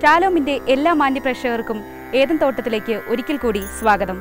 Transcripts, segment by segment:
ഷാലോമിന്റെ എല്ലാ മാന്യപ്രേക്ഷകർക്കും ഏദൻ തോട്ടത്തിലേക്ക് ഒരിക്കൽ കൂടി സ്വാഗതം.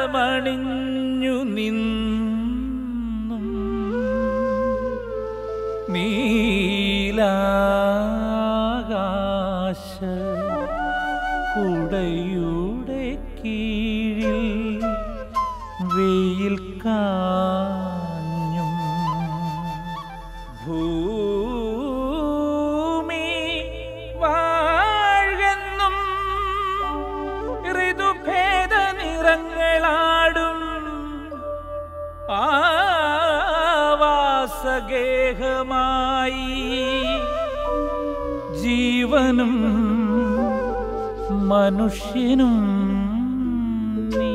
മുഖപടമണിഞ്ഞു നിന്നും നീലാകാശ കുടയുടെ കീഴിൽ വെയിൽ കാഞ്ഞും ഭൂമി വാഴുന്നും ഋതുഭേദ നിറങ്ങളാടും ആവാസഗേഹമായി ജീവനും മനുഷ്യനും നീ.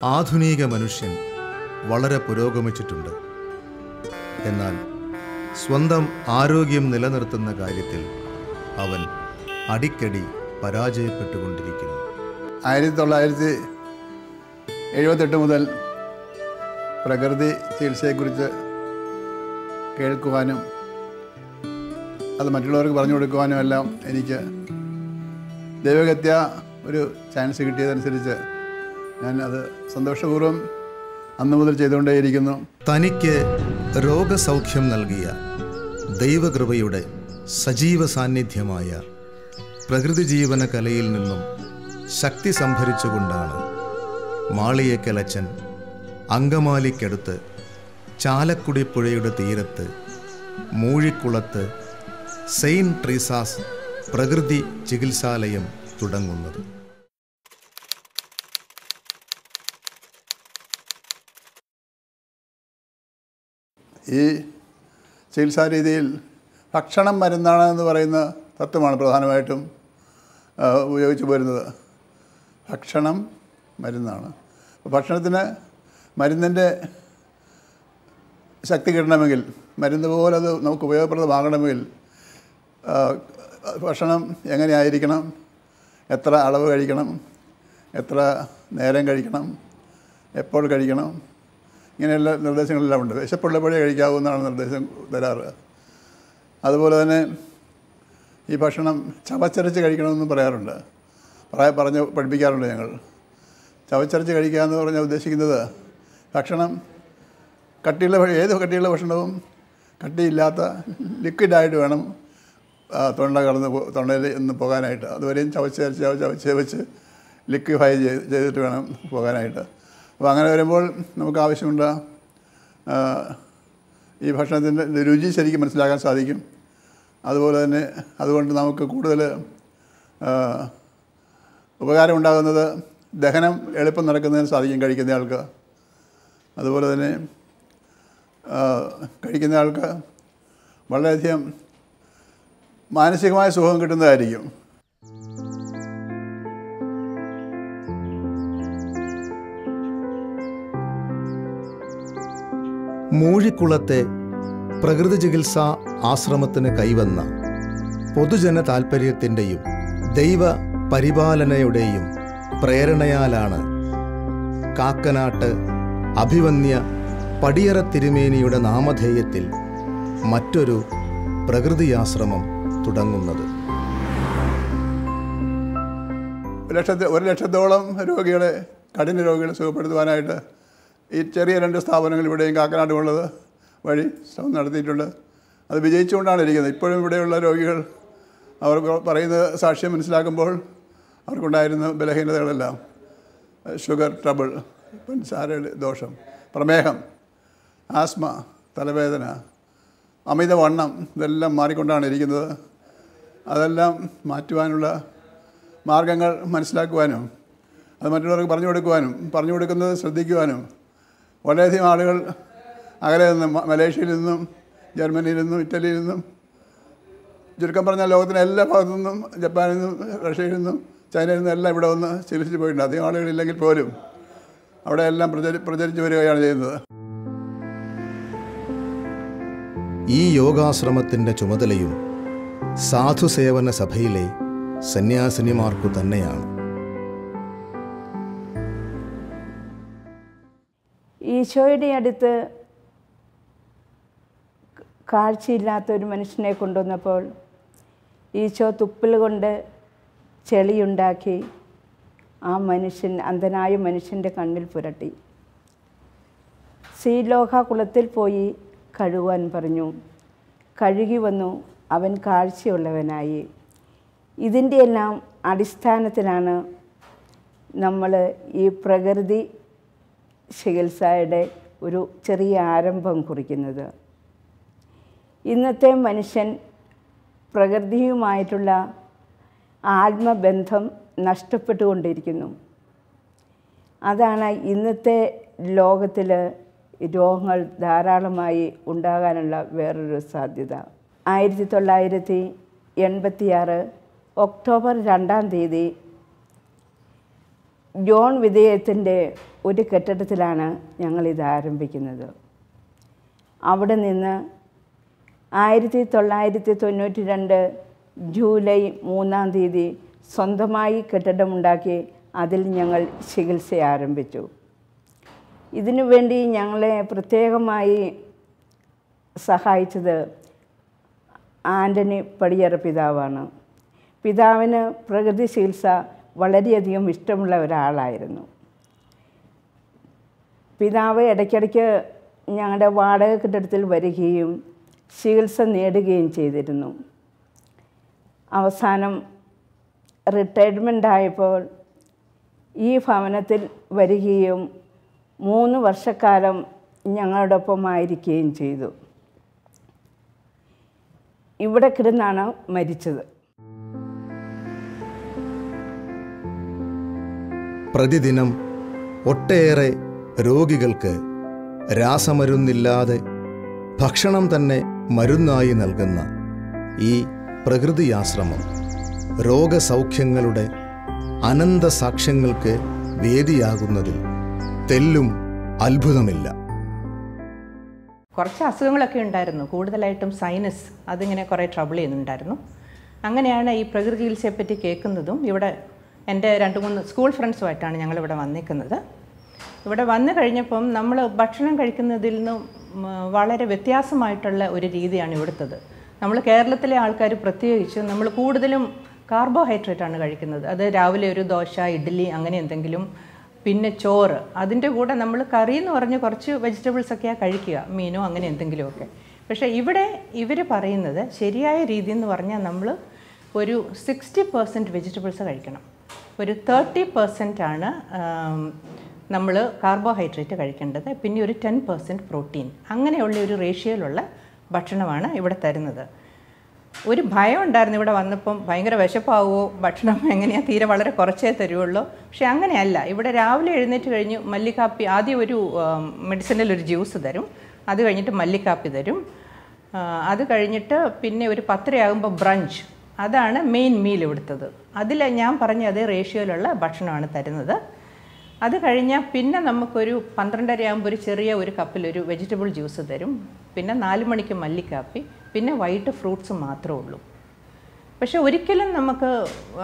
ആധുനിക മനുഷ്യൻ വളരെ പുരോഗമിച്ചിട്ടുണ്ട്. എന്നാൽ സ്വന്തം ആരോഗ്യം നിലനിർത്തുന്ന കാര്യത്തിൽ അവൻ അടിക്കടി പരാജയപ്പെട്ടുകൊണ്ടിരിക്കുന്നു. 1978 മുതൽ പ്രകൃതി ചികിത്സയെക്കുറിച്ച് കേൾക്കുവാനും അത് മറ്റുള്ളവർക്ക് പറഞ്ഞു കൊടുക്കുവാനും എല്ലാം എനിക്ക് ദൈവഗത്യ ഒരു ചാൻസ് കിട്ടിയതനുസരിച്ച് ഞാൻ അത് സന്തോഷപൂർവ്വം അന്നു മുതൽ ചെയ്തുകൊണ്ടേയിരിക്കുന്നു. തനിക്ക് രോഗസൗഖ്യം നൽകിയ ദൈവകൃപയുടെ സജീവ സാന്നിധ്യമായ പ്രകൃതി ജീവന കലയിൽ നിന്നും ശക്തി സംഭരിച്ചുകൊണ്ടാണ് മാളിയേക്കലച്ചൻ അങ്കമാലിക്കടുത്ത് ചാലക്കുടി പുഴയുടെ തീരത്ത് മൂഴിക്കുളത്ത് സെയിൻറ്റ് ട്രീസാസ് പ്രകൃതി ചികിത്സാലയം തുടങ്ങുന്നത്. ഈ ചികിത്സാ രീതിയിൽ ഭക്ഷണം മരുന്നാണ് എന്ന് പറയുന്ന തത്വമാണ് പ്രധാനമായിട്ടും ഉപയോഗിച്ചു പോരുന്നത്. ഭക്ഷണം മരുന്നാണ്. ഭക്ഷണത്തിന് മരുന്നിൻ്റെ ശക്തി കിട്ടണമെങ്കിൽ, മരുന്ന് പോലെ അത് നമുക്ക് ഉപയോഗപ്രദമാകണമെങ്കിൽ ഭക്ഷണം എങ്ങനെയായിരിക്കണം, എത്ര അളവ് കഴിക്കണം, എത്ര നേരം കഴിക്കണം, എപ്പോൾ കഴിക്കണം, ഇങ്ങനെയുള്ള നിർദ്ദേശങ്ങളെല്ലാം ഉണ്ട്. വിശപ്പുള്ളപ്പോഴേ കഴിക്കാവുന്നതാണ് നിർദ്ദേശം തരാറ്. അതുപോലെ തന്നെ ഈ ഭക്ഷണം ചവച്ചരച്ച് കഴിക്കണമെന്നും പറയാറുണ്ട്, പറഞ്ഞ് പഠിപ്പിക്കാറുണ്ട് ഞങ്ങൾ. ചവച്ചരച്ച് കഴിക്കുക എന്ന് പറഞ്ഞാൽ ഉദ്ദേശിക്കുന്നത് ഭക്ഷണം ഏത് കട്ടിയുള്ള ഭക്ഷണവും കട്ടിയില്ലാത്ത ലിക്വിഡായിട്ട് വേണം തൊണ്ടയിൽ നിന്ന് പോകാനായിട്ട്. അതുവരെയും ചവച്ച് വെച്ച് ലിക്വിഫൈ ചെയ്തിട്ട് വേണം പോകാനായിട്ട്. അപ്പോൾ അങ്ങനെ വരുമ്പോൾ നമുക്ക് ആവശ്യമുണ്ട് ഈ ഭക്ഷണത്തിൻ്റെ രുചി ശരിക്കും മനസ്സിലാക്കാൻ സാധിക്കും. അതുപോലെ തന്നെ അതുകൊണ്ട് നമുക്ക് കൂടുതൽ ഉപകാരം ഉണ്ടാകുന്നത് ദഹനം എളുപ്പം നടക്കുന്നതിന് സാധിക്കും കഴിക്കുന്നയാൾക്ക്. അതുപോലെ തന്നെ കഴിക്കുന്നയാൾക്ക് വളരെയധികം മാനസികമായ സുഖം കിട്ടുന്നതായിരിക്കും. മൂഴിക്കുളത്തെ പ്രകൃതി ചികിത്സാ ആശ്രമത്തിന് കൈവന്ന പൊതുജന താൽപ്പര്യത്തിൻ്റെയും ദൈവ പരിപാലനയുടെയും പ്രേരണയാലാണ് കാക്കനാട്ട് അഭിവന്യ പടിയറ തിരുമേനിയുടെ നാമധേയത്തിൽ മറ്റൊരു പ്രകൃതിയാശ്രമം തുടങ്ങുന്നത്. 1 ലക്ഷത്തോളം രോഗികളെ, കഠിന രോഗികളെ സുഖപ്പെടുത്തുവാനായിട്ട് ഈ ചെറിയ 2 സ്ഥാപനങ്ങൾ ഇവിടെയും കാക്കനാട്ടുമുള്ളത് വഴി ശ്രമം നടത്തിയിട്ടുണ്ട്. അത് വിജയിച്ചുകൊണ്ടാണ് ഇരിക്കുന്നത്. ഇപ്പോഴും ഇവിടെയുള്ള രോഗികൾ അവർ പറയുന്ന സാക്ഷ്യം മനസ്സിലാക്കുമ്പോൾ അവർക്കുണ്ടായിരുന്ന ബലഹീനതകളെല്ലാം, ഷുഗർ ട്രബിൾ, പഞ്ചസാരയുടെ ദോഷം, പ്രമേഹം, ആസ്മ, തലവേദന, അമിതവണ്ണം, ഇതെല്ലാം മാറിക്കൊണ്ടാണ് ഇരിക്കുന്നത്. അതെല്ലാം മാറ്റുവാനുള്ള മാർഗങ്ങൾ മനസ്സിലാക്കുവാനും അത് മറ്റുള്ളവർക്ക് പറഞ്ഞു കൊടുക്കുന്നത് ശ്രദ്ധിക്കുവാനും വളരെയധികം ആളുകൾ അകലെ നിന്നും, മലേഷ്യയിൽ നിന്നും, ജർമ്മനിയിൽ നിന്നും, ഇറ്റലിയിൽ നിന്നും, ചുരുക്കം പറഞ്ഞാൽ ലോകത്തിൻ്റെ എല്ലാ ഭാഗത്തു നിന്നും, ജപ്പാനിൽ നിന്നും, റഷ്യയിൽ നിന്നും, ചൈനയിൽ നിന്നും എല്ലാം ഇവിടെ വന്ന് ചികിത്സിച്ച് പോയിട്ടുണ്ട്. അധികം ആളുകളില്ലെങ്കിൽ പോലും അവിടെ എല്ലാം പ്രചരിച്ചു വരികയാണ് ചെയ്യുന്നത്. ഈ യോഗാശ്രമത്തിൻ്റെ ചുമതലയും സാധുസേവന സഭയിലെ സന്യാസിനിമാർക്കു തന്നെയാണ്. ഈശോയുടെ അടുത്ത് കാഴ്ചയില്ലാത്തൊരു മനുഷ്യനെ കൊണ്ടുവന്നപ്പോൾ ഈശോ തുപ്പൽ കൊണ്ട് ചെളിയുണ്ടാക്കി ആ മനുഷ്യൻ, അന്ധനായ മനുഷ്യൻ്റെ കണ്ണിൽ പുരട്ടി. ശ്രീലോക കുളത്തിൽ പോയി കഴുകുവാൻ പറഞ്ഞു. കഴുകി വന്നു, അവൻ കാഴ്ചയുള്ളവനായി. ഇതിൻ്റെ എല്ലാം അടിസ്ഥാനത്തിലാണ് നമ്മൾ ഈ പ്രകൃതി ചികിത്സയുടെ ഒരു ചെറിയ ആരംഭം കുറിക്കുന്നത്. ഇന്നത്തെ മനുഷ്യൻ പ്രകൃതിയുമായിട്ടുള്ള ആത്മബന്ധം നഷ്ടപ്പെട്ടുകൊണ്ടിരിക്കുന്നു. അതാണ് ഇന്നത്തെ ലോകത്തിൽ രോഗങ്ങൾ ധാരാളമായി ഉണ്ടാകാനുള്ള വേറൊരു സാധ്യത. 1986 ഒക്ടോബർ 2-ാം തീയതി ജോൺ വിധേയത്തിൻ്റെ ഒരു കെട്ടിടത്തിലാണ് ഞങ്ങളിത് ആരംഭിക്കുന്നത്. അവിടെ നിന്ന് 1992 ജൂലൈ 3-ാം തീയതി സ്വന്തമായി കെട്ടിടമുണ്ടാക്കി അതിൽ ഞങ്ങൾ ചികിത്സ ആരംഭിച്ചു. ഇതിനു വേണ്ടി ഞങ്ങളെ പ്രത്യേകമായി സഹായിച്ചത് ആൻ്റണി പടിയറ പിതാവാണ്. പിതാവിന് പ്രകൃതി ചികിത്സ വളരെയധികം ഇഷ്ടമുള്ള ഒരാളായിരുന്നു. പിതാവ് ഇടയ്ക്കിടയ്ക്ക് ഞങ്ങളുടെ വാടക കെട്ടിടത്തിൽ വരികയും ചികിത്സ നേടുകയും ചെയ്തിരുന്നു. അവസാനം റിട്ടയർമെൻ്റ് ആയപ്പോൾ ഈ ഭവനത്തിൽ വരികയും 3 വർഷക്കാലം ഞങ്ങളോടൊപ്പമായിരിക്കുകയും ചെയ്തു. ഇവിടെ കിടന്നാണ് മരിച്ചത്. പ്രതിദിനം ഒട്ടേറെ രോഗികൾക്ക് രാസമരുന്നില്ലാതെ ഭക്ഷണം തന്നെ മരുന്നായി നൽകുന്ന ഈ പ്രകൃതിയാശ്രമം രോഗസൗഖ്യങ്ങളുടെ അനന്ത സാക്ഷ്യങ്ങൾക്ക് വേദിയാകുന്നതിൽ തെല്ലും അത്ഭുതമില്ല. കുറച്ച് അസുഖങ്ങളൊക്കെ ഉണ്ടായിരുന്നു, കൂടുതലായിട്ടും സൈനസ്, അതിങ്ങനെ കുറേ ട്രബിൾ ചെയ്യുന്നുണ്ടായിരുന്നു. അങ്ങനെയാണ് ഈ പ്രകൃതി ചികിത്സയെപ്പറ്റി കേൾക്കുന്നതും. ഇവിടെ എൻ്റെ 2-3 സ്കൂൾ ഫ്രണ്ട്സുമായിട്ടാണ് ഞങ്ങളിവിടെ വന്നിരിക്കുന്നത്. ഇവിടെ വന്നു കഴിഞ്ഞപ്പം നമ്മൾ ഭക്ഷണം കഴിക്കുന്നതിൽ നിന്നും വളരെ വ്യത്യാസമായിട്ടുള്ള ഒരു രീതിയാണ് ഇവിടുത്തത്. നമ്മൾ കേരളത്തിലെ ആൾക്കാർ പ്രത്യേകിച്ച് നമ്മൾ കൂടുതലും കാർബോഹൈഡ്രേറ്റാണ് കഴിക്കുന്നത്. അത് രാവിലെ ഒരു ദോശ, ഇഡ്ഡലി, അങ്ങനെ എന്തെങ്കിലും, പിന്നെ ചോറ്, അതിൻ്റെ കൂടെ നമ്മൾ കറി എന്ന് പറഞ്ഞ് കുറച്ച് വെജിറ്റബിൾസൊക്കെയാണ് കഴിക്കുക, മീനോ അങ്ങനെ എന്തെങ്കിലുമൊക്കെ. പക്ഷേ ഇവിടെ ഇവർ പറയുന്നത് ശരിയായ രീതി എന്ന് പറഞ്ഞാൽ നമ്മൾ ഒരു 60% വെജിറ്റബിൾസ് കഴിക്കണം, ഒരു 30% ആണ് നമ്മൾ കാർബോഹൈഡ്രേറ്റ് കഴിക്കേണ്ടത്, പിന്നെ ഒരു 10% പ്രോട്ടീൻ, അങ്ങനെയുള്ള ഒരു റേഷ്യോയിലുള്ള ഭക്ഷണമാണ് ഇവിടെ തരുന്നത്. ഒരു ഭയം ഉണ്ടായിരുന്നു ഇവിടെ വന്നപ്പം, ഭയങ്കര വിശപ്പാവുമോ, ഭക്ഷണം എങ്ങനെയാണ്, തീരെ വളരെ കുറച്ചേ തരുള്ളൂ. പക്ഷേ അങ്ങനെയല്ല. ഇവിടെ രാവിലെ എഴുന്നേറ്റ് കഴിഞ്ഞ് മല്ലിക്കാപ്പി, ആദ്യം ഒരു മെഡിസിനൽ ഒരു ജ്യൂസ് തരും, അത് കഴിഞ്ഞിട്ട് മല്ലിക്കാപ്പി തരും, അത് കഴിഞ്ഞിട്ട് പിന്നെ ഒരു 10:30 ബ്രഞ്ച്, അതാണ് മെയിൻ മീൽ ഇവിടുത്തത്. അതിൽ ഞാൻ പറഞ്ഞ അതേ റേഷ്യോയിലുള്ള ഭക്ഷണമാണ് തരുന്നത്. അത് കഴിഞ്ഞാൽ പിന്നെ നമുക്കൊരു 12:30 ഒരു ചെറിയ ഒരു കപ്പിലൊരു വെജിറ്റബിൾ ജ്യൂസ് തരും, പിന്നെ 4 മണിക്ക് മല്ലിക്കാപ്പി, പിന്നെ വൈകിട്ട് ഫ്രൂട്ട്സ് മാത്രമേ ഉള്ളൂ. പക്ഷെ ഒരിക്കലും നമുക്ക്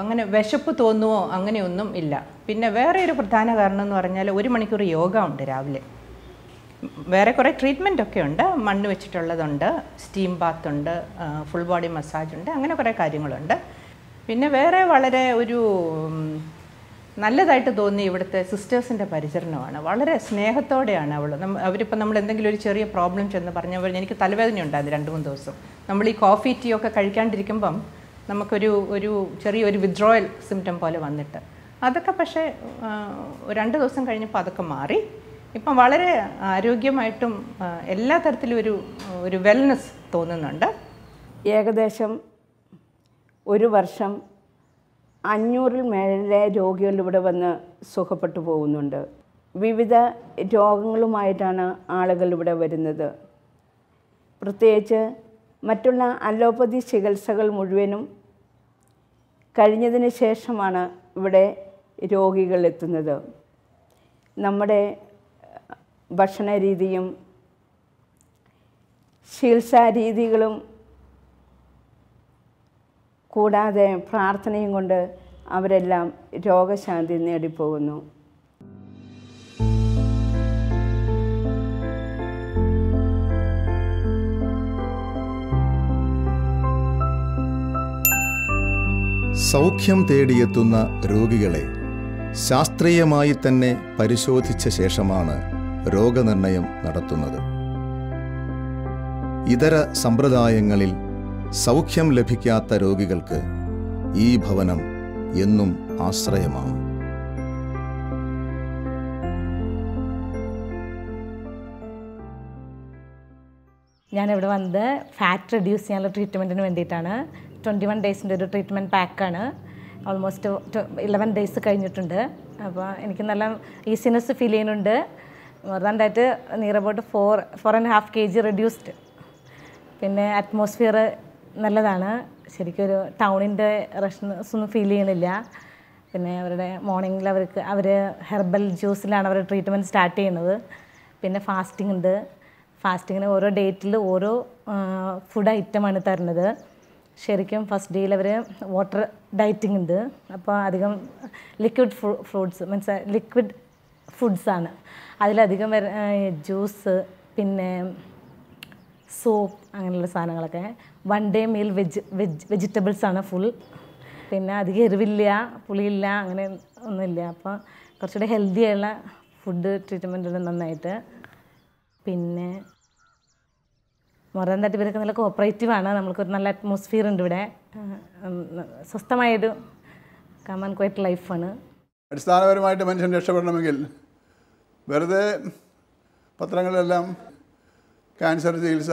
അങ്ങനെ വിശപ്പ് തോന്നുമോ അങ്ങനെയൊന്നും ഇല്ല. പിന്നെ വേറെ ഒരു പ്രധാന കാരണം എന്ന് പറഞ്ഞാൽ 1 മണിക്കൂർ യോഗ ഉണ്ട് രാവിലെ. വേറെ കുറേ ട്രീറ്റ്മെൻ്റ് ഒക്കെ ഉണ്ട്, മണ്ണ് വെച്ചിട്ടുള്ളതുണ്ട്, സ്റ്റീം ബാത്ത് ഉണ്ട്, ഫുൾ ബോഡി മസാജ് ഉണ്ട്, അങ്ങനെ കുറേ കാര്യങ്ങളുണ്ട്. പിന്നെ വേറെ വളരെ ഒരു നല്ലതായിട്ട് തോന്നി ഇവിടുത്തെ സിസ്റ്റേഴ്സിൻ്റെ പരിചരണമാണ്. വളരെ സ്നേഹത്തോടെയാണ് അവരിപ്പോൾ നമ്മൾ എന്തെങ്കിലും ഒരു ചെറിയ പ്രോബ്ലം ചെന്ന് പറഞ്ഞാൽ, എനിക്ക് തലവേദന ഉണ്ടായിരുന്നു 2-3 ദിവസം. നമ്മൾ ഈ കോഫി ടീ ഒക്കെ കഴിക്കാണ്ടിരിക്കുമ്പം നമുക്കൊരു ചെറിയൊരു വിത്ഡ്രോയൽ സിംറ്റം പോലെ വന്നിട്ട്, അതൊക്കെ പക്ഷേ 2 ദിവസം കഴിഞ്ഞപ്പോൾ അതൊക്കെ മാറി. ഇപ്പം വളരെ ആരോഗ്യമായിട്ടും എല്ലാ തരത്തിലും ഒരു വെൽനെസ് തോന്നുന്നുണ്ട്. ഏകദേശം 1 വർഷം 500-ൽ മേലെ രോഗികൾ ഇവിടെ വന്ന് സുഖപ്പെട്ടു പോകുന്നുണ്ട്. വിവിധ രോഗങ്ങളുമായിട്ടാണ് ആളുകൾ ഇവിടെ വരുന്നത്. പ്രത്യേകിച്ച് മറ്റുള്ള അലോപ്പതി ചികിത്സകൾ മുഴുവനും കഴിഞ്ഞതിന് ശേഷമാണ് ഇവിടെ രോഗികൾ എത്തുന്നത്. നമ്മുടെ ഭക്ഷണ രീതിയും ചികിത്സാ രീതികളും കൂടാതെ പ്രാർത്ഥനയും കൊണ്ട് അവരെല്ലാം രോഗശാന്തി നേടിപ്പോകുന്നു. സൗഖ്യം തേടിയെത്തുന്ന രോഗികളെ ശാസ്ത്രീയമായി തന്നെ പരിശോധിച്ച ശേഷമാണ് രോഗനിർണയം നടത്തുന്നത്. ഇതര സമ്പ്രദായങ്ങളിൽ സൗഖ്യം ലഭിക്കാത്ത രോഗികൾക്ക് ഈ ഭവനം എന്നും ആശ്രയമാണ്. ഞാനിവിടെ വന്നത് ഫാറ്റ് റെഡ്യൂസ് ചെയ്യാനുള്ള ട്രീറ്റ്മെൻറ്റിന് വേണ്ടിയിട്ടാണ്. 21 ഡേയ്സിൻ്റെ ഒരു ട്രീറ്റ്മെൻറ്റ് പാക്കാണ്. ഓൾമോസ്റ്റ് 11 ഡേയ്സ് കഴിഞ്ഞിട്ടുണ്ട്. അപ്പോൾ എനിക്ക് നല്ല ഈസിനെസ് ഫീൽ ചെയ്യുന്നുണ്ട്. മോർദാൻഡായിട്ട് നിയർ അബൌട്ട് 4.5 kg റെഡ്യൂസ്ഡ്. പിന്നെ അറ്റ്മോസ്ഫിയർ നല്ലതാണ്. ശരിക്കും ഒരു ടൗണിൻ്റെ റഷ്നെസ് ഒന്നും ഫീൽ ചെയ്യണില്ല. പിന്നെ അവരുടെ മോർണിംഗിൽ അവർ ഹെർബൽ ജ്യൂസിലാണ് അവർ ട്രീറ്റ്മെൻറ്റ് സ്റ്റാർട്ട് ചെയ്യുന്നത്. പിന്നെ ഫാസ്റ്റിംഗ് ഉണ്ട്. ഫാസ്റ്റിങ്ങിന് ഓരോ ഡേറ്റിൽ ഓരോ ഫുഡ് ഐറ്റമാണ് തരുന്നത്. ശരിക്കും ഫസ്റ്റ് ഡേയിൽ അവർ വാട്ടർ ഡയറ്റിംഗ് ഉണ്ട്. അപ്പോൾ അധികം ലിക്വിഡ് ഫ്രൂട്ട്സ് മീൻസ് ലിക്വിഡ് ഫുഡ്സാണ്. അതിലധികം ജ്യൂസ്, പിന്നെ സോപ്പ്, അങ്ങനെയുള്ള സാധനങ്ങളൊക്കെ. 1 ഡേ മീൽ വെജിറ്റബിൾസാണ് ഫുൾ. പിന്നെ അധികം എരിവില്ല, പുളിയില്ല, അങ്ങനെ ഒന്നുമില്ല. അപ്പോൾ കുറച്ചുകൂടെ ഹെൽത്തി ആയുള്ള ഫുഡ് ട്രീറ്റ്മെൻ്റ് ഉണ്ട് നന്നായിട്ട്. പിന്നെ മോർദാൻഡായിട്ട് ഇവരൊക്കെ നല്ല കോപ്പറേറ്റീവാണ്. നമ്മൾക്കൊരു നല്ല അറ്റ്മോസ്ഫിയർ ഉണ്ട് ഇവിടെ. സ്വസ്ഥമായൊരു കാം ആൻഡ് ക്വയറ്റ് ലൈഫാണ്. അടിസ്ഥാനപരമായിട്ട് മനുഷ്യൻ രക്ഷപ്പെടണമെങ്കിൽ വെറുതെ പത്രങ്ങളിലെല്ലാം ക്യാൻസർ ചികിത്സ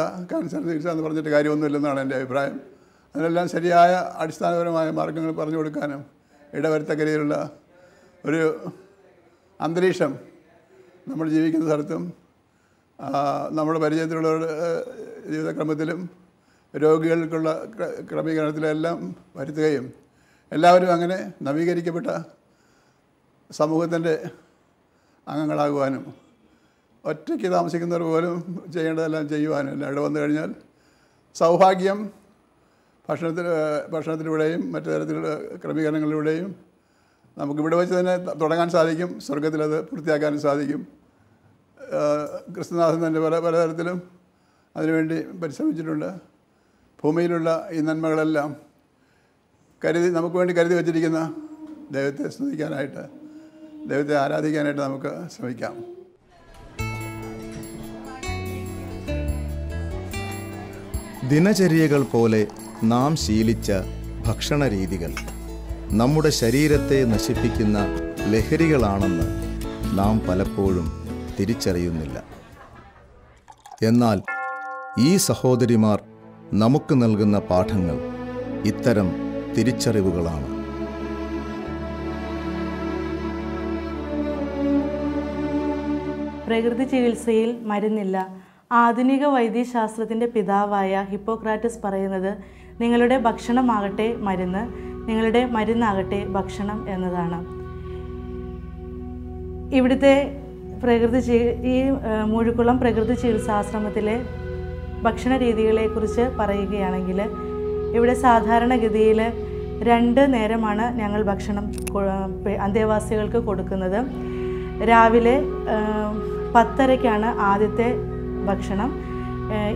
എന്ന് പറഞ്ഞിട്ട് കാര്യമൊന്നുമില്ലെന്നാണ് എൻ്റെ അഭിപ്രായം. അതിനെല്ലാം ശരിയായ അടിസ്ഥാനപരമായ മാർഗ്ഗങ്ങൾ പറഞ്ഞു കൊടുക്കാനും ഇടവരുത്തക്ക രീതിയിലുള്ള ഒരു അന്തരീക്ഷം നമ്മൾ ജീവിക്കുന്ന സ്ഥലത്തും നമ്മുടെ പരിചയത്തിലുള്ള ജീവിതക്രമത്തിലും രോഗികൾക്കുള്ള ക്രമീകരണത്തിലെല്ലാം വരുത്തുകയും എല്ലാവരും അങ്ങനെ നവീകരിക്കപ്പെട്ട സമൂഹത്തിൻ്റെ അംഗങ്ങളാകുവാനും ഒറ്റയ്ക്ക് താമസിക്കുന്നവർ പോലും ചെയ്യേണ്ടതെല്ലാം ചെയ്യുവാനും എല്ലാം ഇവിടെ വന്നു കഴിഞ്ഞാൽ സൗഭാഗ്യം ഭക്ഷണത്തിലൂടെയും മറ്റു തരത്തിലുള്ള ക്രമീകരണങ്ങളിലൂടെയും നമുക്കിവിടെ വെച്ച് തന്നെ തുടങ്ങാൻ സാധിക്കും. സ്വർഗത്തിലത് പൂർത്തിയാക്കാനും സാധിക്കും. ക്രിസ്തുനാഥൻ തന്നെ പല തരത്തിലും അതിനുവേണ്ടി പരിശ്രമിച്ചിട്ടുണ്ട്. ഭൂമിയിലുള്ള ഈ നന്മകളെല്ലാം നമുക്ക് വേണ്ടി കരുതി വച്ചിരിക്കുന്ന ദൈവത്തെ സ്തുതിക്കാനായിട്ട്, ദൈവത്തെ ആരാധിക്കാനായിട്ട് നമുക്ക് ശ്രമിക്കാം. ദിനചര്യകൾ പോലെ നാം ശീലിച്ച ഭക്ഷണ രീതികൾ നമ്മുടെ ശരീരത്തെ നശിപ്പിക്കുന്ന ലഹരികളാണെന്ന് നാം പലപ്പോഴും തിരിച്ചറിയുന്നില്ല. എന്നാൽ ഈ സഹോദരിമാർ നമുക്ക് നൽകുന്ന പാഠങ്ങൾ ഇത്തരം തിരിച്ചറിവുകളാണ്. പ്രകൃതി ചികിത്സയിൽ മരുന്നില്ല. ആധുനിക വൈദ്യശാസ്ത്രത്തിൻ്റെ പിതാവായ ഹിപ്പോക്രാറ്റസ് പറയുന്നത് നിങ്ങളുടെ ഭക്ഷണമാകട്ടെ മരുന്ന്, നിങ്ങളുടെ മരുന്നാകട്ടെ ഭക്ഷണം എന്നതാണ്. ഇവിടുത്തെ ഈ മുഴുക്കുളം പ്രകൃതി ചികിത്സാശ്രമത്തിലെ ഭക്ഷണ രീതികളെക്കുറിച്ച് പറയുകയാണെങ്കിൽ ഇവിടെ സാധാരണഗതിയിൽ 2 നേരമാണ് ഞങ്ങൾ ഭക്ഷണം അന്തേവാസികൾക്ക് കൊടുക്കുന്നത്. രാവിലെ 10:30 ആദ്യത്തെ ഭക്ഷണം.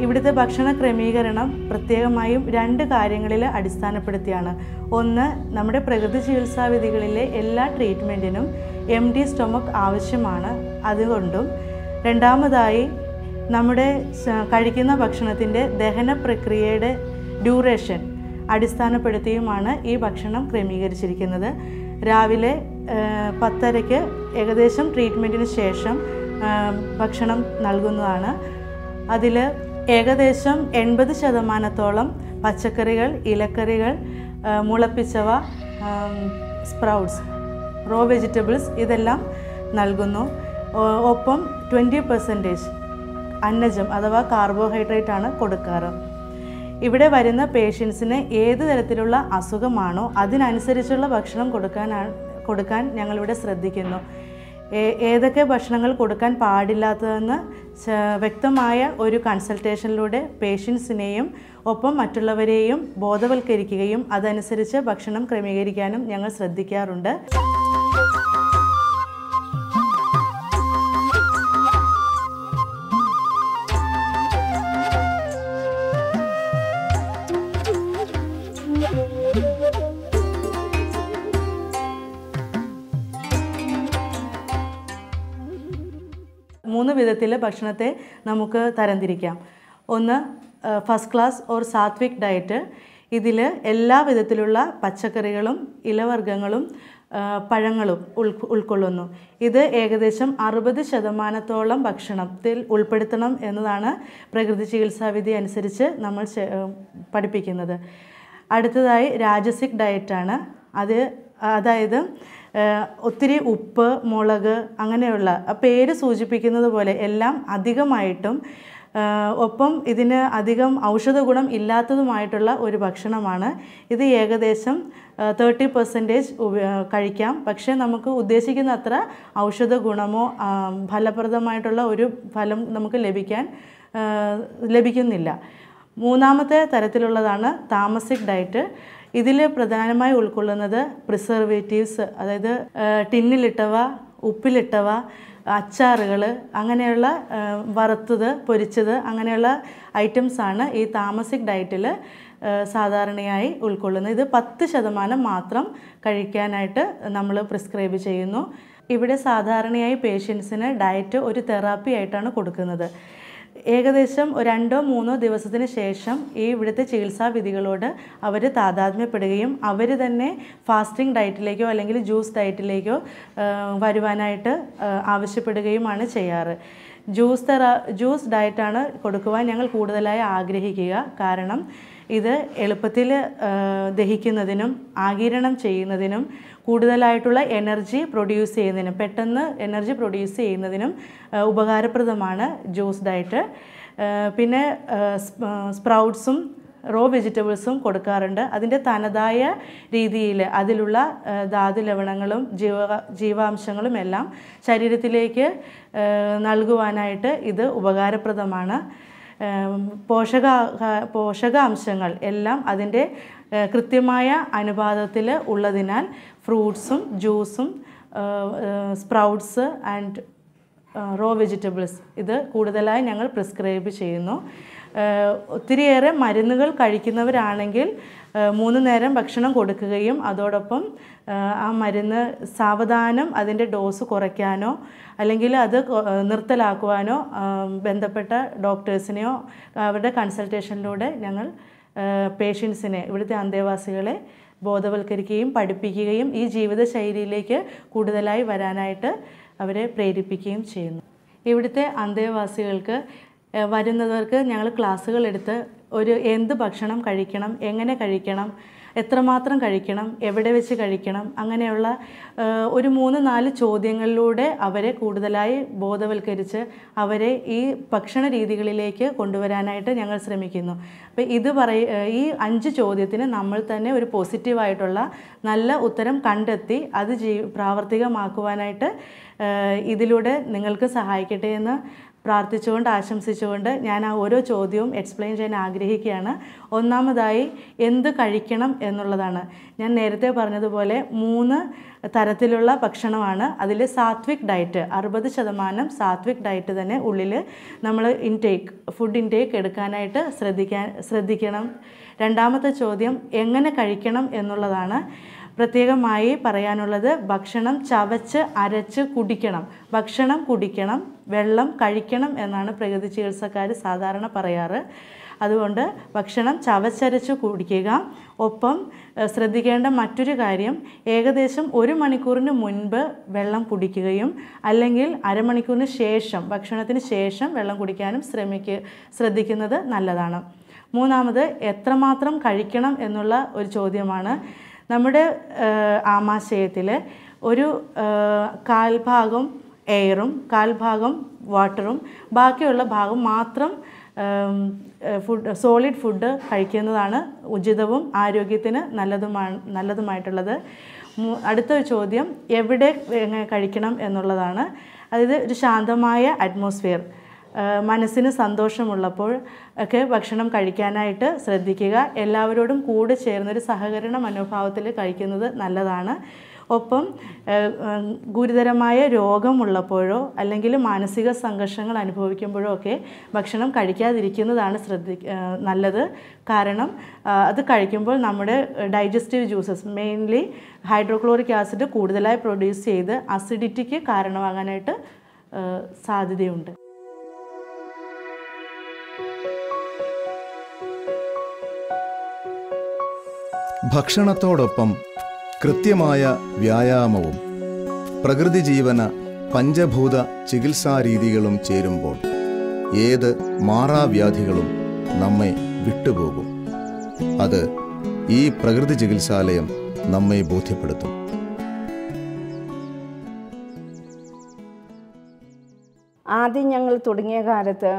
ഇവിടുത്തെ ഭക്ഷണ ക്രമീകരണം പ്രത്യേകമായും 2 കാര്യങ്ങളിൽ അടിസ്ഥാനപ്പെടുത്തിയാണ്. ഒന്ന്, നമ്മുടെ പ്രകൃതി ചികിത്സാ വിധികളിലെ എല്ലാ ട്രീറ്റ്മെൻറ്റിനും എംപ്റ്റി സ്റ്റൊമക്ക് ആവശ്യമാണ്, അതുകൊണ്ടും രണ്ടാമതായി നമ്മുടെ കഴിക്കുന്ന ഭക്ഷണത്തിൻ്റെ ദഹന പ്രക്രിയയുടെ ഡ്യൂറേഷൻ അടിസ്ഥാനപ്പെടുത്തിയുമാണ് ഈ ഭക്ഷണം ക്രമീകരിച്ചിരിക്കുന്നത്. രാവിലെ 10:30 ഏകദേശം ട്രീറ്റ്മെൻറ്റിന് ശേഷം ഭക്ഷണം നൽകുന്നതാണ്. അതിൽ ഏകദേശം 80% പച്ചക്കറികൾ, ഇലക്കറികൾ, മുളപ്പിച്ചവ, സ്പ്രൗട്ട്സ്, റോ വെജിറ്റബിൾസ് ഇതെല്ലാം നൽകുന്നു. ഒപ്പം 20% അന്നജം അഥവാ കാർബോഹൈഡ്രേറ്റ് ആണ് കൊടുക്കാറ്. ഇവിടെ വരുന്ന പേഷ്യൻസിന് ഏത് തരത്തിലുള്ള അസുഖമാണോ അതിനനുസരിച്ചുള്ള ഭക്ഷണം കൊടുക്കാൻ ഞങ്ങളിവിടെ ശ്രദ്ധിക്കുന്നു. ഏതൊക്കെ ഭക്ഷണങ്ങൾ കൊടുക്കാൻ പാടില്ലാത്തതെന്ന് വ്യക്തമായ ഒരു കൺസൾട്ടേഷനിലൂടെ പേഷ്യൻസിനെയും ഒപ്പം മറ്റുള്ളവരെയും ബോധവൽക്കരിക്കുകയും അതനുസരിച്ച് ഭക്ഷണം ക്രമീകരിക്കാനും ഞങ്ങൾ ശ്രദ്ധിക്കാറുണ്ട്. മൂന്ന് വിധത്തിൽ ഭക്ഷണത്തെ നമുക്ക് തരംതിരിക്കാം. ഒന്ന്, first class or Satwik diet. ഇതിൽ എല്ലാ വിധത്തിലുള്ള പച്ചക്കറികളും ഇലവർഗ്ഗങ്ങളും പഴങ്ങളും ഉൾക്കൊള്ളുന്നു. ഇത് ഏകദേശം 60% ഭക്ഷണത്തിൽ ഉൾപ്പെടുത്തണം എന്നതാണ് പ്രകൃതി ചികിത്സാവിധി അനുസരിച്ച് നമ്മൾ പഠിപ്പിക്കുന്നത്. അടുത്തതായി രാജസിക് ഡയറ്റാണ്. അതായത് ഒത്തിരി ഉപ്പ്, മുളക് അങ്ങനെയുള്ള പേര് സൂചിപ്പിക്കുന്നത് പോലെ എല്ലാം അധികമായിട്ടും ഒപ്പം ഇതിന് അധികം ഔഷധ ഗുണം ഇല്ലാത്തതുമായിട്ടുള്ള ഒരു ഭക്ഷണമാണ്. ഇത് ഏകദേശം 30% കഴിക്കാം. പക്ഷേ നമുക്ക് ഉദ്ദേശിക്കുന്ന അത്ര ഔഷധ ഗുണമോ ഫലപ്രദമായിട്ടുള്ള ഒരു ഫലം നമുക്ക് ലഭിക്കുന്നില്ല. മൂന്നാമത്തെ തരത്തിലുള്ളതാണ് താമസിക് ഡയറ്റ്. ഇതിൽ പ്രധാനമായി ഉൾക്കൊള്ളുന്നത് പ്രിസർവേറ്റീവ്സ്, അതായത് ടിന്നിലിട്ടവ, ഉപ്പിലിട്ടവ, അച്ചാറുകൾ, അങ്ങനെയുള്ള വറുത്തത്, പൊരിച്ചത് അങ്ങനെയുള്ള ഐറ്റംസാണ് ഈ താമസിക് ഡയറ്റിൽ സാധാരണയായി ഉൾക്കൊള്ളുന്നത്. ഇത് 10% മാത്രം കഴിക്കാനായിട്ട് നമ്മൾ പ്രിസ്ക്രൈബ് ചെയ്യുന്നു. ഇവിടെ സാധാരണയായി പേഷ്യൻസിന് ഡയറ്റ് ഒരു തെറാപ്പി ആയിട്ടാണ് കൊടുക്കുന്നത്. ഏകദേശം 2-3 ദിവസത്തിന് ശേഷം ഈ ഇവിടുത്തെ ചികിത്സാ വിധികളോട് അവർ താതാത്മ്യപ്പെടുകയും അവർ തന്നെ ഫാസ്റ്റിംഗ് ഡയറ്റിലേക്കോ അല്ലെങ്കിൽ ജ്യൂസ് ഡയറ്റിലേക്കോ വരുവാനായിട്ട് ആവശ്യപ്പെടുകയുമാണ് ചെയ്യാറ്. ജ്യൂസ് ഡയറ്റാണ് കൊടുക്കുവാൻ ഞങ്ങൾ കൂടുതലായി ആഗ്രഹിക്കുക. കാരണം ഇത് എളുപ്പത്തിൽ ദഹിക്കുന്നതിനും ആഗിരണം ചെയ്യുന്നതിനും കൂടുതലായിട്ടുള്ള എനർജി പ്രൊഡ്യൂസ് ചെയ്യുന്നതിനും പെട്ടെന്ന് എനർജി പ്രൊഡ്യൂസ് ചെയ്യുന്നതിനും ഉപകാരപ്രദമാണ് ജ്യൂസ് ഡയറ്റ്. പിന്നെ സ്പ്രൗട്ട്സും റോ വെജിറ്റബിൾസും കൊടുക്കാറുണ്ട്. അതിൻ്റെ തനതായ രീതിയിൽ അതിലുള്ള ധാതു ലവണങ്ങളും ജീവാംശങ്ങളും എല്ലാം ശരീരത്തിലേക്ക് നൽകുവാനായിട്ട് ഇത് ഉപകാരപ്രദമാണ്. പോഷകാംശങ്ങൾ എല്ലാം അതിൻ്റെ കൃത്യമായ അനുപാതത്തിൽ ഉള്ളതിനാൽ ഫ്രൂട്ട്സും ജ്യൂസും സ്പ്രൗട്ട്സ് ആൻഡ് റോ വെജിറ്റബിൾസ് ഇത് കൂടുതലായി ഞങ്ങൾ പ്രിസ്ക്രൈബ് ചെയ്യുന്നു. ഒത്തിരിയേറെ മരുന്നുകൾ കഴിക്കുന്നവരാണെങ്കിൽ 3 നേരം ഭക്ഷണം കൊടുക്കുകയും അതോടൊപ്പം ആ മരുന്ന് സാവധാനം അതിൻ്റെ ഡോസ് കുറയ്ക്കാനോ അല്ലെങ്കിൽ അത് നിർത്തലാക്കുവാനോ ബന്ധപ്പെട്ട ഡോക്ടേഴ്സിനെയോ അവരുടെ കൺസൾട്ടേഷനിലൂടെ ഞങ്ങൾ പേഷ്യൻസിനെ, ഇവിടുത്തെ അന്തേവാസികളെ ബോധവൽക്കരിക്കുകയും പഠിപ്പിക്കുകയും ഈ ജീവിതശൈലിയിലേക്ക് കൂടുതലായി വരാനായിട്ട് അവരെ പ്രേരിപ്പിക്കുകയും ചെയ്യുന്നു. ഇവിടുത്തെ അന്തേവാസികൾക്ക് വരുന്നവർക്ക് ഞങ്ങൾ ക്ലാസ്സുകൾ എടുത്ത് എന്ത് ഭക്ഷണം കഴിക്കണം, എങ്ങനെ കഴിക്കണം, എത്രമാത്രം കഴിക്കണം, എവിടെ വെച്ച് കഴിക്കണം, അങ്ങനെയുള്ള ഒരു 3-4 ചോദ്യങ്ങളിലൂടെ അവരെ കൂടുതലായി ബോധവൽക്കരിച്ച് അവരെ ഈ ഭക്ഷണ രീതികളിലേക്ക് കൊണ്ടുവരാനായിട്ട് ഞങ്ങൾ ശ്രമിക്കുന്നു. അപ്പോൾ ഈ 5 ചോദ്യത്തിന് നമ്മൾ തന്നെ ഒരു പോസിറ്റീവായിട്ടുള്ള നല്ല ഉത്തരം കണ്ടെത്തി അത് പ്രാവർത്തികമാക്കുവാനായിട്ട് ഇതിലൂടെ നിങ്ങൾക്ക് സഹായിക്കട്ടെ എന്ന് പ്രാർത്ഥിച്ചുകൊണ്ട് ആശംസിച്ചുകൊണ്ട് ഞാൻ ആ ഓരോ ചോദ്യവും എക്സ്പ്ലെയിൻ ചെയ്യാൻ ആഗ്രഹിക്കുകയാണ്. ഒന്നാമതായി എന്ത് കഴിക്കണം എന്നുള്ളതാണ്. ഞാൻ നേരത്തെ പറഞ്ഞതുപോലെ 3 തരത്തിലുള്ള ഭക്ഷണമാണ്. അതിൽ സാത്വിക് ഡയറ്റ് 60% സാത്വിക് ഡയറ്റ് തന്നെ ഉള്ളിൽ നമ്മൾ ഫുഡ് ഇൻടേക്ക് എടുക്കാനായിട്ട് ശ്രദ്ധിക്കണം. രണ്ടാമത്തെ ചോദ്യം എങ്ങനെ കഴിക്കണം എന്നുള്ളതാണ്. പ്രത്യേകമായി പറയാനുള്ളത് ഭക്ഷണം ചവച്ച് അരച്ച് കുടിക്കണം, ഭക്ഷണം കുടിക്കണം, വെള്ളം കഴിക്കണം എന്നാണ് പ്രകൃതി ചികിത്സക്കാർ സാധാരണ പറയാറ്. അതുകൊണ്ട് ഭക്ഷണം ചവച്ചരച്ച് കുടിക്കുക. ഒപ്പം ശ്രദ്ധിക്കേണ്ട മറ്റൊരു കാര്യം, ഏകദേശം 1 മണിക്കൂറിന് മുൻപ് വെള്ളം കുടിക്കുകയും അല്ലെങ്കിൽ അരമണിക്കൂറിന് ശേഷം, ഭക്ഷണത്തിന് ശേഷം വെള്ളം കുടിക്കാനും ശ്രദ്ധിക്കുന്നത് നല്ലതാണ്. മൂന്നാമത് എത്രമാത്രം കഴിക്കണം എന്നുള്ള ഒരു ചോദ്യമാണ്. നമ്മുടെ ആമാശയത്തിൽ ഒരു 1/4 ഭാഗം എയറും 1/4 ഭാഗം വാട്ടറും ബാക്കിയുള്ള ഭാഗം മാത്രം സോളിഡ് ഫുഡ് കഴിക്കുന്നതാണ് ഉചിതവും ആരോഗ്യത്തിന് നല്ലതുമായിട്ടുള്ളത്. അടുത്തൊരു ചോദ്യം എവിടെ കഴിക്കണം എന്നുള്ളതാണ്. അതായത് ഒരു ശാന്തമായ അറ്റ്മോസ്ഫിയർ, മനസ്സിന് സന്തോഷമുള്ളപ്പോൾ ഒക്കെ ഭക്ഷണം കഴിക്കാനായിട്ട് ശ്രദ്ധിക്കുക. എല്ലാവരോടും കൂടെ ചേർന്നൊരു സഹകരണ മനോഭാവത്തിൽ കഴിക്കുന്നത് നല്ലതാണ്. ഒപ്പം ഗുരുതരമായ രോഗമുള്ളപ്പോഴോ അല്ലെങ്കിൽ മാനസിക സംഘർഷങ്ങൾ അനുഭവിക്കുമ്പോഴോ ഒക്കെ ഭക്ഷണം കഴിക്കാതിരിക്കുന്നതാണ് നല്ലത്. കാരണം അത് കഴിക്കുമ്പോൾ നമ്മുടെ digestive juices, mainly hydrochloric acid കൂടുതലായി പ്രൊഡ്യൂസ് ചെയ്ത് അസിഡിറ്റിക്ക് കാരണമാകാനായിട്ട് സാധ്യതയുണ്ട്. ഭക്ഷണത്തോടൊപ്പം കൃത്യമായ വ്യായാമവും പ്രകൃതി ജീവന പഞ്ചഭൂത ചികിത്സാരീതികളും ചേരുമ്പോൾ ഏത് മാറാവ്യാധികളും നമ്മെ വിട്ടുപോകും. അത് ഈ പ്രകൃതി ചികിത്സാലയം നമ്മെ ബോധ്യപ്പെടുത്തും. ആദ്യം ഞങ്ങൾ തുടങ്ങിയ കാലത്ത്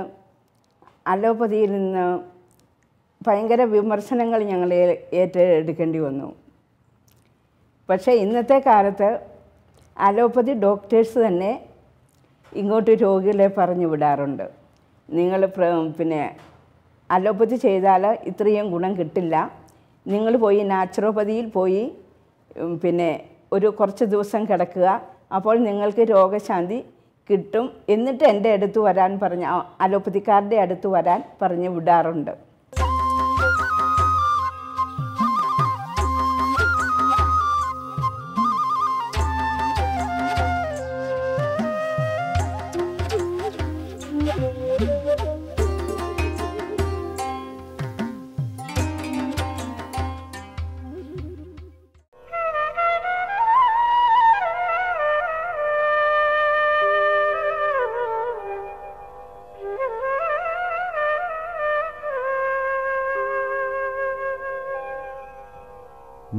അലോപ്പതിയിൽ നിന്ന് ഭയങ്കര വിമർശനങ്ങൾ ഞങ്ങൾ ഏറ്റെടുക്കേണ്ടി വന്നു. പക്ഷേ ഇന്നത്തെ കാലത്ത് അലോപ്പതി ഡോക്ടേഴ്സ് തന്നെ ഇങ്ങോട്ട് രോഗികളെ പറഞ്ഞു വിടാറുണ്ട്. നിങ്ങൾ അലോപ്പതി ചെയ്താൽ ഇത്രയും ഗുണം കിട്ടില്ല, നിങ്ങൾ പോയി നാച്ചുറോപ്പതിയിൽ പോയി കുറച്ച് ദിവസം കിടക്കുക, അപ്പോൾ നിങ്ങൾക്ക് രോഗശാന്തി കിട്ടും, എന്നിട്ട് എൻ്റെ അടുത്ത് വരാൻ അലോപ്പതിക്കാരുടെ അടുത്ത് വരാൻ പറഞ്ഞു വിടാറുണ്ട്.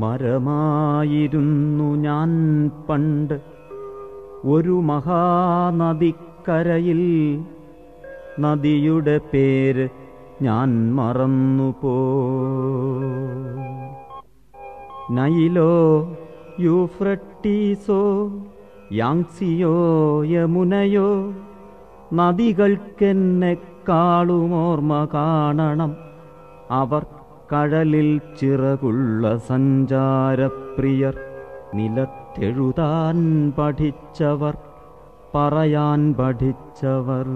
മരമായിരുന്നു ഞാൻ പണ്ട് ഒരു മഹാനദിക്കരയിൽ, നദിയുടെ പേര് ഞാൻ മറന്നുപോ. നൈലോ യൂഫ്രട്ടീസോ യാങ്സിയോ യമുനയോ, നദികൾക്കെന്നെക്കാളുമോർമ്മ കാണണം. അവർ കടലിൽ ചിറകുള്ള സഞ്ചാരപ്രിയർ, നിലത്തെഴുതാൻ പഠിച്ചവർ, പറയാൻ പഠിച്ചവർ.